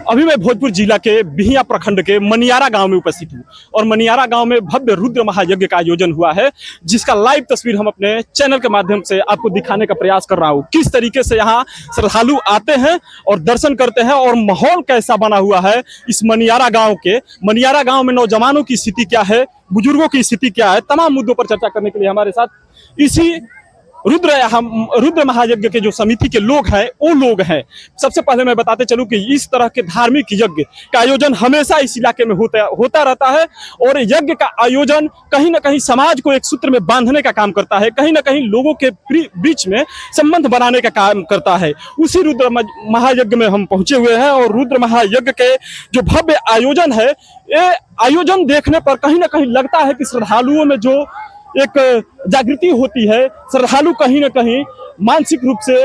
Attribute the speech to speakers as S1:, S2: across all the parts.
S1: अभी मैं भोजपुर जिला के बिहिया प्रखंड के मनियारा गांव में उपस्थित हूं और मनियारा गांव में भव्य रुद्र महायज्ञ का आयोजन हुआ है, जिसका लाइव तस्वीर हम अपने चैनल के माध्यम से आपको दिखाने का प्रयास कर रहा हूं। किस तरीके से यहां श्रद्धालु आते हैं और दर्शन करते हैं और माहौल कैसा बना हुआ है इस मनियारा गाँव के। मनियारा गाँव में नौजवानों की स्थिति क्या है, बुजुर्गों की स्थिति क्या है, तमाम मुद्दों पर चर्चा करने के लिए हमारे साथ इसी रुद्र महायज्ञ के जो समिति के लोग हैं वो लोग हैं। सबसे पहले मैं बताते चलूं कि इस तरह के धार्मिक यज्ञ का आयोजन हमेशा इस इलाके में होता रहता है और यज्ञ का आयोजन कहीं ना कहीं समाज को एक सूत्र में बांधने का काम करता है, कहीं ना कहीं लोगों के बीच में संबंध बनाने का काम करता है। उसी रुद्र महायज्ञ में हम पहुंचे हुए हैं और रुद्र महायज्ञ के जो भव्य आयोजन है, ये आयोजन देखने पर कहीं ना कहीं लगता है कि श्रद्धालुओं में जो एक जागृति होती है, श्रद्धालु कहीं ना कहीं मानसिक रूप से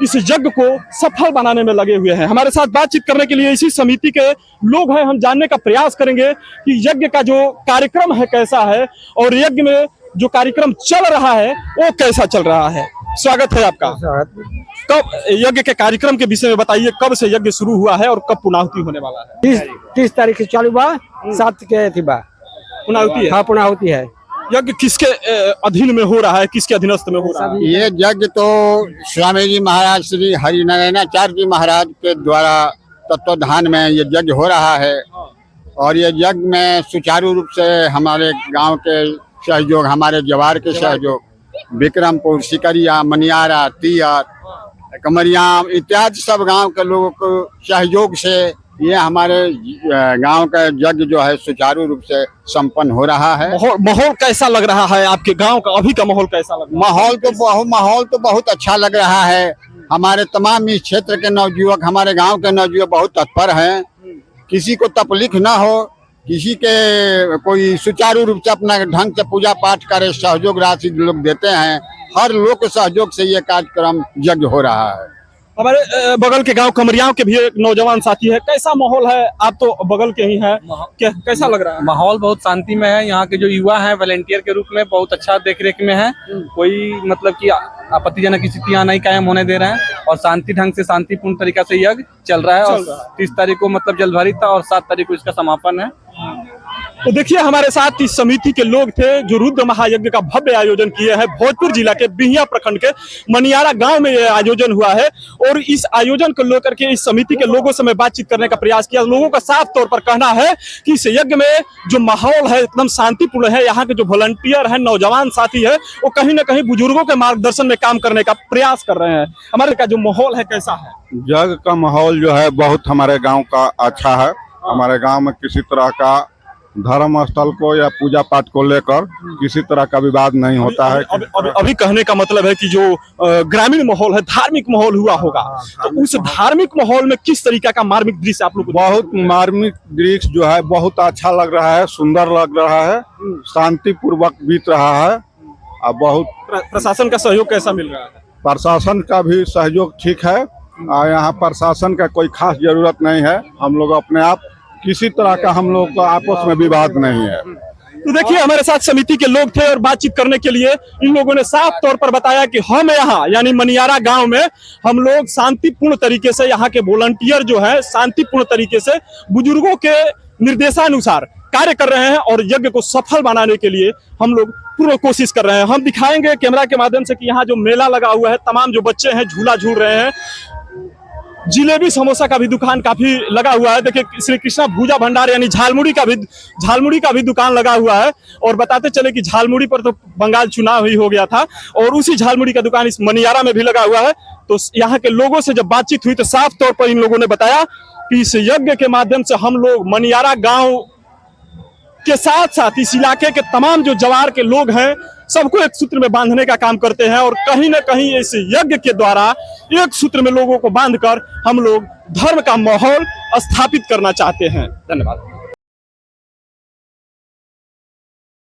S1: इस यज्ञ को सफल बनाने में लगे हुए हैं। हमारे साथ बातचीत करने के लिए इसी समिति के लोग हैं। हम जानने का प्रयास करेंगे कि यज्ञ का जो कार्यक्रम है कैसा है और यज्ञ में जो कार्यक्रम चल रहा है वो कैसा चल रहा है। स्वागत है आपका। कब यज्ञ के कार्यक्रम के विषय में बताइए, कब से यज्ञ शुरू हुआ है और कब पुनाहुति होने वाला है?
S2: 30 तारीख से चालू हुआ, 7 के
S1: पुनाहुति है।
S2: हाँ, पुनाहुति है।
S1: यज्ञ किसके अधीन में हो रहा है, किसके अधीनस्थ में हो रहा है?
S3: ये यज्ञ तो स्वामी जी महाराज श्री हरिनारायणाचार्य जी महाराज के द्वारा तत्वाधान में ये यज्ञ हो रहा है और ये यज्ञ में सुचारू रूप से हमारे गांव के सहयोग, हमारे जवार के सहयोग, विक्रमपुर, सिकरिया, मनियारा, तियर, कमरियाम इत्यादि सब गांव के लोगों को सहयोग से ये हमारे गांव का यज्ञ जो है सुचारू रूप से संपन्न हो रहा है।
S1: माहौल कैसा लग रहा है आपके गांव का? अभी का माहौल कैसा लग रहा है?
S3: माहौल तो बहुत अच्छा लग रहा है। हमारे तमाम इस क्षेत्र के नवयुवक, हमारे गांव के नवयुवक बहुत तत्पर हैं। किसी को तकलीफ ना हो, किसी के कोई सुचारू रूप से अपना ढंग से पूजा पाठ करे, सहयोग राशि लोग देते हैं। हर लोग के सहयोग से ये कार्यक्रम यज्ञ हो रहा है।
S1: हमारे बगल के गांव कमरियाओं के भी एक नौजवान साथी है। कैसा माहौल है? आप तो बगल के ही हैं, कैसा लग रहा है?
S4: माहौल बहुत शांति में है। यहाँ के जो युवा हैं वॉलंटियर के रूप में बहुत अच्छा देखरेख में है। कोई मतलब कि आपत्तिजनक स्थितियां नहीं कायम होने दे रहे हैं और शांति ढंग से शांतिपूर्ण तरीका से यज्ञ चल रहा है। और 30 तारीख को मतलब जलभरी था और 7 तारीख को इसका समापन है।
S1: तो देखिए हमारे साथ इस समिति के लोग थे जो रुद्र महायज्ञ का भव्य आयोजन किए हैं। भोजपुर जिला के बिहिया प्रखंड के मनियारा गांव में यह आयोजन हुआ है और इस आयोजन को लेकर के इस समिति के लोगों से मैं बातचीत करने का प्रयास किया। लोगों का साफ तौर पर कहना है कि इस यज्ञ में जो माहौल है एकदम शांतिपूर्ण है। यहाँ के जो वॉलंटियर है, नौजवान साथी है, वो कहीं ना कहीं बुजुर्गों के मार्गदर्शन में काम करने का प्रयास कर रहे हैं। हमारे का जो माहौल है कैसा है?
S5: यज्ञ का माहौल जो है बहुत हमारे गाँव का अच्छा है। हमारे गाँव में किसी तरह का धर्म स्थल को या पूजा पाठ को लेकर किसी तरह का विवाद नहीं होता है।
S1: अभी कहने का मतलब है कि जो ग्रामीण माहौल है, धार्मिक माहौल हुआ होगा, तो उस धार्मिक माहौल में किस तरीका का मार्मिक दृश्य आप लोग को?
S5: बहुत मार्मिक दृश्य जो है बहुत अच्छा लग रहा है, सुंदर लग रहा है, शांति पूर्वक बीत रहा है। और बहुत
S1: प्रशासन का सहयोग कैसा मिल रहा है?
S5: प्रशासन का भी सहयोग ठीक है और यहाँ प्रशासन का कोई खास जरूरत नहीं है। हम लोग अपने आप किसी तरह का हम लोग का आपस में विवाद नहीं है।
S1: तो देखिए हमारे साथ समिति के लोग थे और बातचीत करने के लिए इन लोगों ने साफ तौर पर बताया कि हम यहाँ यानी मनियारा गांव में हम लोग शांतिपूर्ण तरीके से, यहाँ के वॉलंटियर जो है शांतिपूर्ण तरीके से बुजुर्गों के निर्देशानुसार कार्य कर रहे हैं और यज्ञ को सफल बनाने के लिए हम लोग पूर्ण कोशिश कर रहे हैं। हम दिखाएंगे कैमरा के माध्यम से कि यहाँ जो मेला लगा हुआ है, तमाम जो बच्चे हैं झूला झूल रहे हैं, जिलेबी समोसा का भी दुकान काफी लगा हुआ है। देखिए श्री कृष्णा भूजा भंडार यानी झालमुड़ी का भी दुकान लगा हुआ है। और बताते चले कि झालमुड़ी पर तो बंगाल चुनाव ही हो गया था और उसी झालमुड़ी का दुकान इस मनियारा में भी लगा हुआ है। तो यहाँ के लोगों से जब बातचीत हुई तो साफ तौर पर इन लोगों ने बताया कि इस यज्ञ के माध्यम से हम लोग मनियारा गाँव के साथ साथ इस इलाके के तमाम जो जवार के लोग हैं सबको एक सूत्र में बांधने का काम करते हैं और कहीं ना कहीं इस यज्ञ के द्वारा एक सूत्र में लोगों को बांधकर हम लोग धर्म का माहौल स्थापित करना चाहते हैं। धन्यवाद।